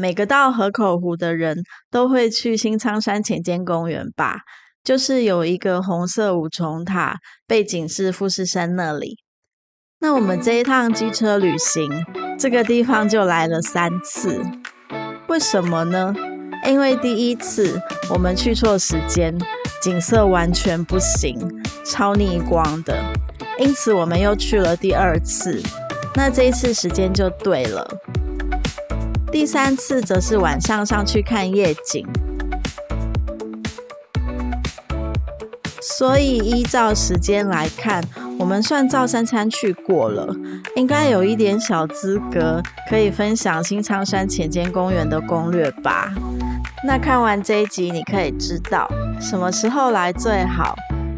每个到河口湖的人都会去新仓山浅间公园吧，就是有一个红色五重塔，背景是富士山那里。那我们这一趟机车旅行，这个地方就来了3次。为什么呢？因为第一次我们去错时间，景色完全不行，超逆光的，因此我们又去了第2次。那这一次时间就对了。第3次则是晚上上去看夜景，所以依照时间来看，我们算照三餐去过了，应该有一点小资格可以分享新仓山浅间公园的攻略吧。那看完这一集，你可以知道什么时候来最好，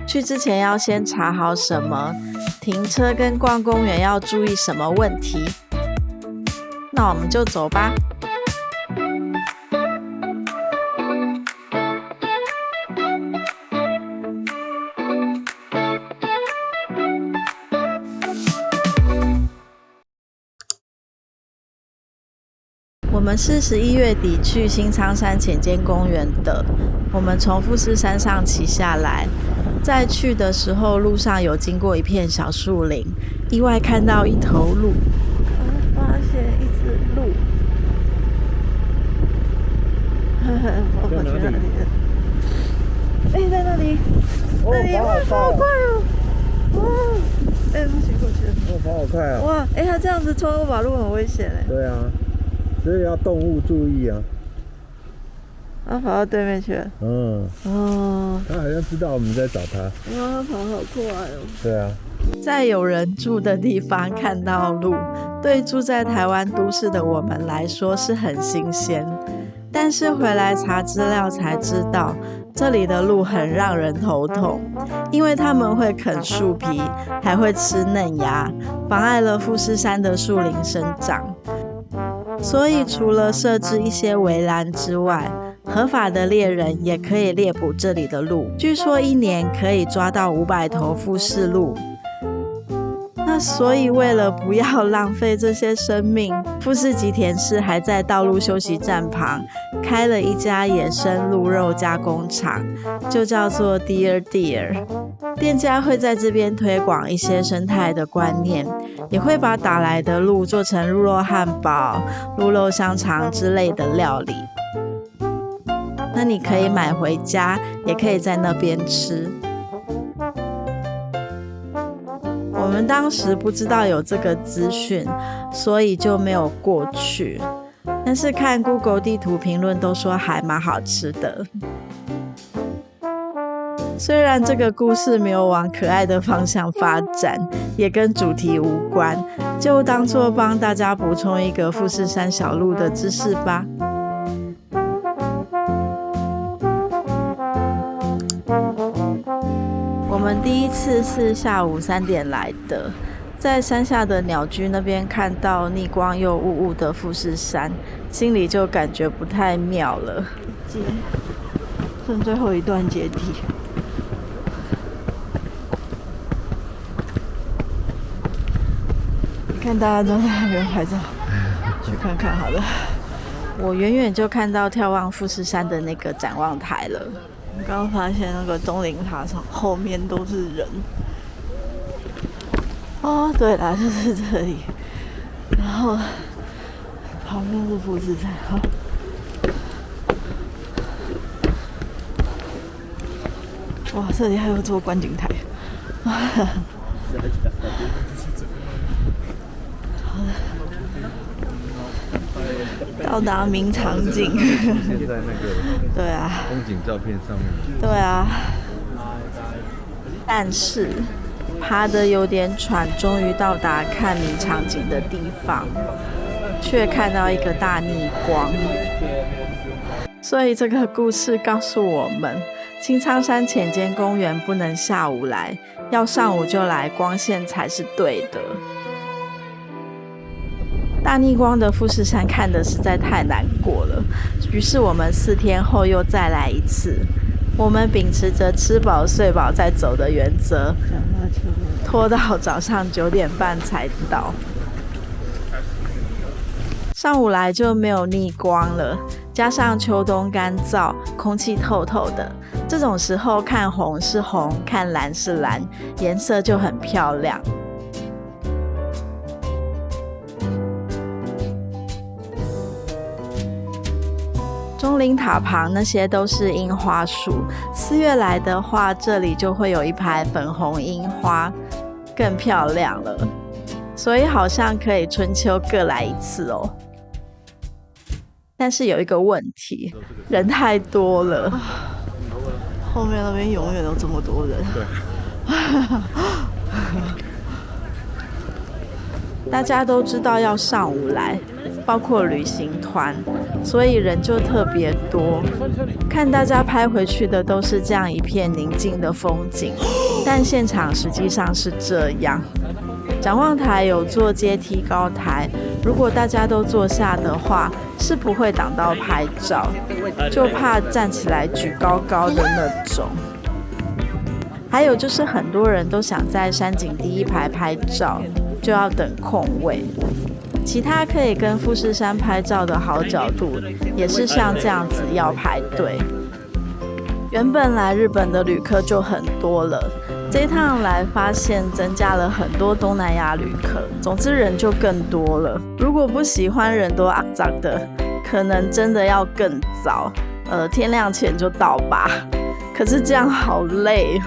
去之前要先查好什么，停车跟逛公园要注意什么问题。那我们就走吧。我们是11月底去新仓山浅间公园的，我们从富士山上骑下来，在去的时候路上有经过一片小树林，意外看到一头鹿，发现一只鹿，我去哪里了？在那里，那里，哇，跑好快哦！哇，不行，过去了。跑好快啊！哇，它这样子穿过马路很危险哎。对啊，所以要动物注意啊。它跑到对面去了。它好像知道我们在找它。哇，它跑好快哦。对啊。在有人住的地方看到鹿，对住在台湾都市的我们来说是很新鲜。但是回来查资料才知道，这里的鹿很让人头痛，因为它们会啃树皮，还会吃嫩芽，妨碍了富士山的树林生长。所以除了设置一些围栏之外，合法的猎人也可以猎捕这里的鹿，据说1年可以抓到500头富士鹿。那所以为了不要浪费这些生命，富士吉田市还在道路休息站旁开了一家野生鹿肉加工厂，就叫做 Deer。 店家会在这边推广一些生态的观念，也会把打来的鹿做成鹿肉汉堡、鹿肉香肠之类的料理。那你可以买回家，也可以在那边吃。我们当时不知道有这个资讯，所以就没有过去。但是看 Google 地图评论都说还蛮好吃的。虽然这个故事没有往可爱的方向发展，也跟主题无关，就当作帮大家补充一个富士山小鹿的知识吧。我们第一次是下午3点来的，在山下的鸟居那边看到逆光又雾雾的富士山，心里就感觉不太妙了。剩最后一段阶梯，看大家都在那边拍照，去看看好了。我远远就看到眺望富士山的那个展望台了。刚刚发现那个东陵塔上后面都是人。对啦，就是这里。然后旁边是富士山。哇，这里还有座观景台。到达名场景。现在那个对啊，风景照片上面。对啊，但是爬得有点喘，终于到达看名场景的地方，却看到一个大逆光。所以这个故事告诉我们，新仓山浅间公园不能下午来，要上午就来，光线才是对的。大逆光的富士山看得实在太难过了，于是我们4天后又再来一次。我们秉持着吃饱睡饱再走的原则，拖到早上9点半才到。上午来就没有逆光了，加上秋冬干燥，空气透透的，这种时候看红是红，看蓝是蓝，颜色就很漂亮。钟灵塔旁那些都是樱花树，4月来的话，这里就会有一排粉红樱花，更漂亮了。所以好像可以春秋各来一次哦。但是有一个问题，人太多了。后面那边永远有这么多人。对。大家都知道要上午来，包括旅行团，所以人就特别多。看大家拍回去的都是这样一片宁静的风景，但现场实际上是这样。展望台有做阶梯高台，如果大家都坐下的话，是不会挡到拍照，就怕站起来举高高的那种。还有就是很多人都想在山景第一排拍照，就要等空位。其他可以跟富士山拍照的好角度，也是像这样子要排队。原本来日本的旅客就很多了，这一趟来发现增加了很多东南亚旅客，总之人就更多了。如果不喜欢人多肮脏的，可能真的要更早，天亮前就到吧。可是这样好累。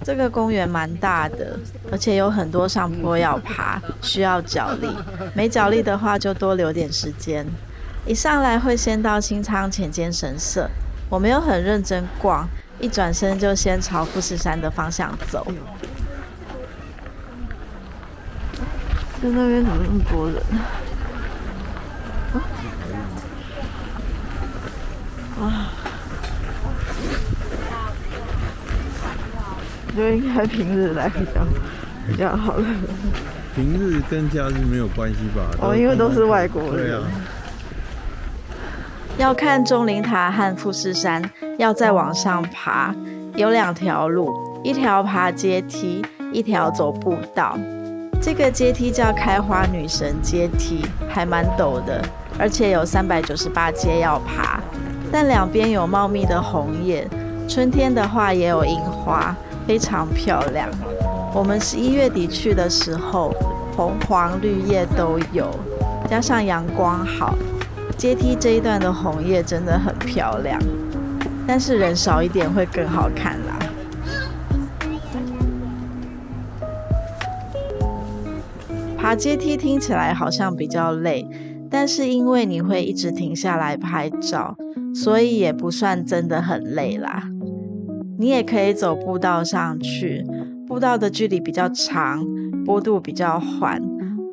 这个公园蛮大的，而且有很多上坡要爬，需要脚力。没脚力的话，就多留点时间。一上来会先到新仓浅间神社，我没有很认真逛，一转身就先朝富士山的方向走。在那边怎么那么多人？啊！我觉得应该平日来比较好了。平日跟假日没有关系吧？因为都是外国人。对啊。要看钟灵塔和富士山，要再往上爬，有2条路，一条爬阶梯，一条走步道。这个阶梯叫开花女神阶梯，还蛮陡的，而且有398阶要爬，但两边有茂密的红叶，春天的话也有樱花，非常漂亮。我们11月底去的时候，红黄绿叶都有，加上阳光好，阶梯这一段的红叶真的很漂亮，但是人少一点会更好看啦。爬阶梯听起来好像比较累，但是因为你会一直停下来拍照，所以也不算真的很累啦。你也可以走步道上去，步道的距离比较长，坡度比较缓，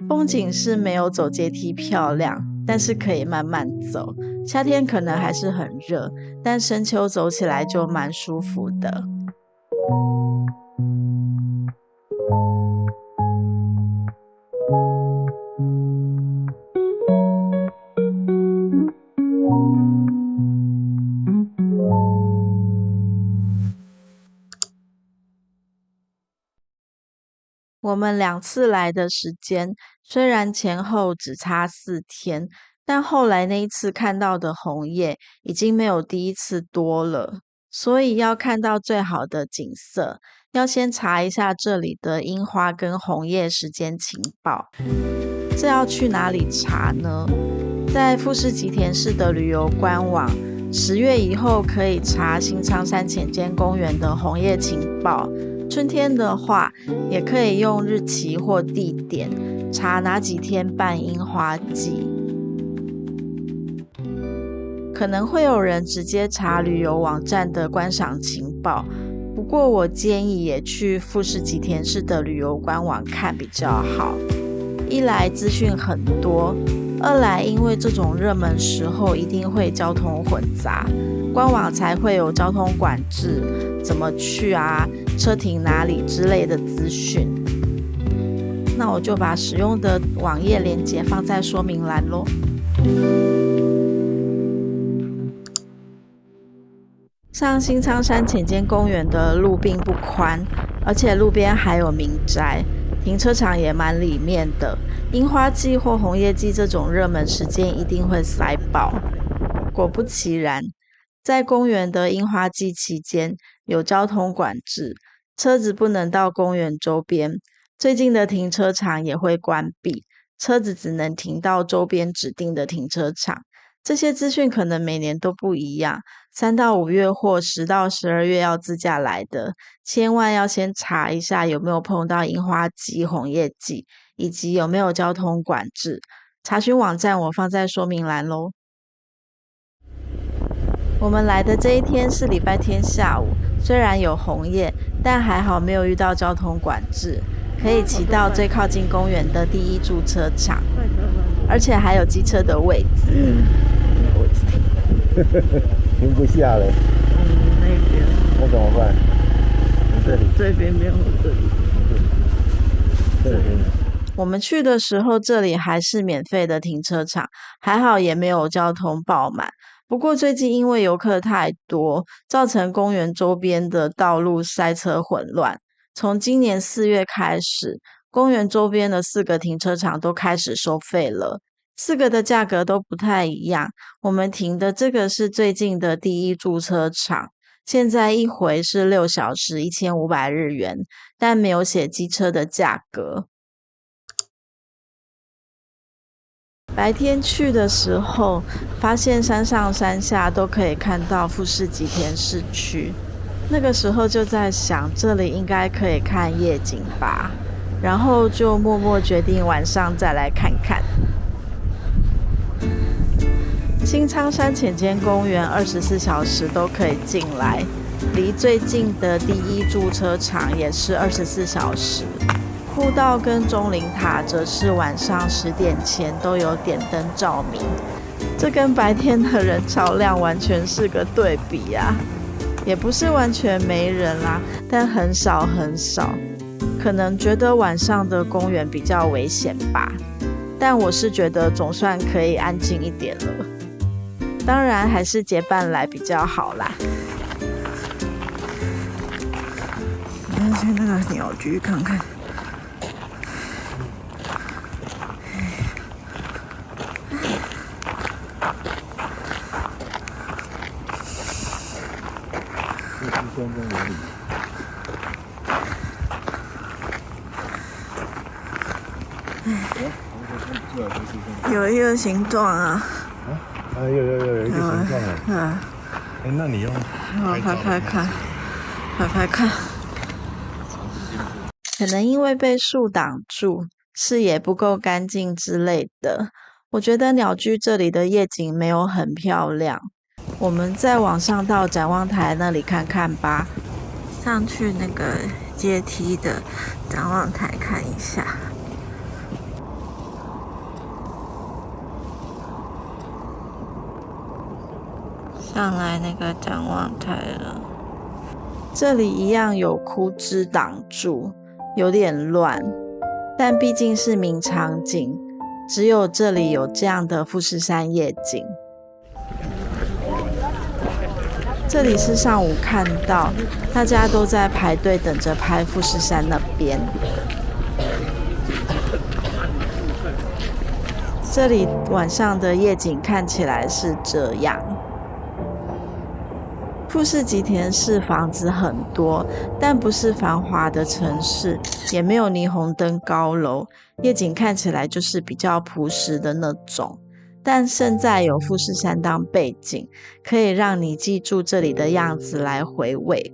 风景是没有走阶梯漂亮，但是可以慢慢走。夏天可能还是很热，但深秋走起来就蛮舒服的。我们2次来的时间虽然前后只差4天，但后来那一次看到的红叶已经没有第一次多了，所以要看到最好的景色，要先查一下这里的樱花跟红叶时间情报。这要去哪里查呢？在富士吉田市的旅游官网，10月以后可以查新仓山浅间公园的红叶情报。春天的话，也可以用日期或地点查哪几天办樱花季。可能会有人直接查旅游网站的观赏情报，不过我建议也去富士吉田市的旅游官网看比较好。一来资讯很多，二来因为这种热门时候一定会交通混杂，官网才会有交通管制，怎么去啊，车停哪里之类的资讯。那我就把使用的网页连结放在说明栏咯。上新仓山浅间公园的路并不宽，而且路边还有民宅，停车场也蛮里面的。樱花季或红叶季这种热门时间一定会塞爆。果不其然，在公园的樱花季期间有交通管制，车子不能到公园周边，最近的停车场也会关闭，车子只能停到周边指定的停车场。这些资讯可能每年都不一样，3到5月或10到12月要自驾来的，千万要先查一下有没有碰到樱花季、红叶季，以及有没有交通管制。查询网站我放在说明栏咯。我们来的这一天是礼拜天下午，虽然有红叶，但还好没有遇到交通管制，可以骑到最靠近公园的第一驻车场，而且还有机车的位置。停不下了。那边那怎么办？这边没有这里。这边。我们去的时候，这里还是免费的停车场，还好也没有交通爆满。不过最近因为游客太多，造成公园周边的道路塞车混乱。从今年4月开始，公园周边的4个停车场都开始收费了，4个的价格都不太一样。我们停的这个是最近的第一驻车场，现在一回是6小时1500日元，但没有写机车的价格。白天去的时候，发现山上山下都可以看到富士吉田市区。那个时候就在想，这里应该可以看夜景吧，然后就默默决定晚上再来看看。新仓山浅间公园24小时都可以进来，离最近的第一驻车场也是24小时。步道跟钟灵塔则是晚上10点前都有点灯照明，这跟白天的人潮量完全是个对比啊！也不是完全没人啦，但很少很少。可能觉得晚上的公园比较危险吧，但我是觉得总算可以安静一点了。当然还是结伴来比较好啦。我们去那个鸟居看看。有一个形状啊！有一个形状啊！那你用拍看。可能因为被树挡住，视野不够干净之类的。我觉得鸟居这里的夜景没有很漂亮，我们再往上到展望台那里看看吧。上去那个阶梯的展望台看一下。上来那个展望台了，这里一样有枯枝挡住，有点乱，但毕竟是名场景，只有这里有这样的富士山夜景。这里是上午看到，大家都在排队等着拍富士山那边。这里晚上的夜景看起来是这样。富士吉田市房子很多，但不是繁华的城市，也没有霓虹灯高楼，夜景看起来就是比较朴实的那种。但胜在有富士山当背景，可以让你记住这里的样子来回味。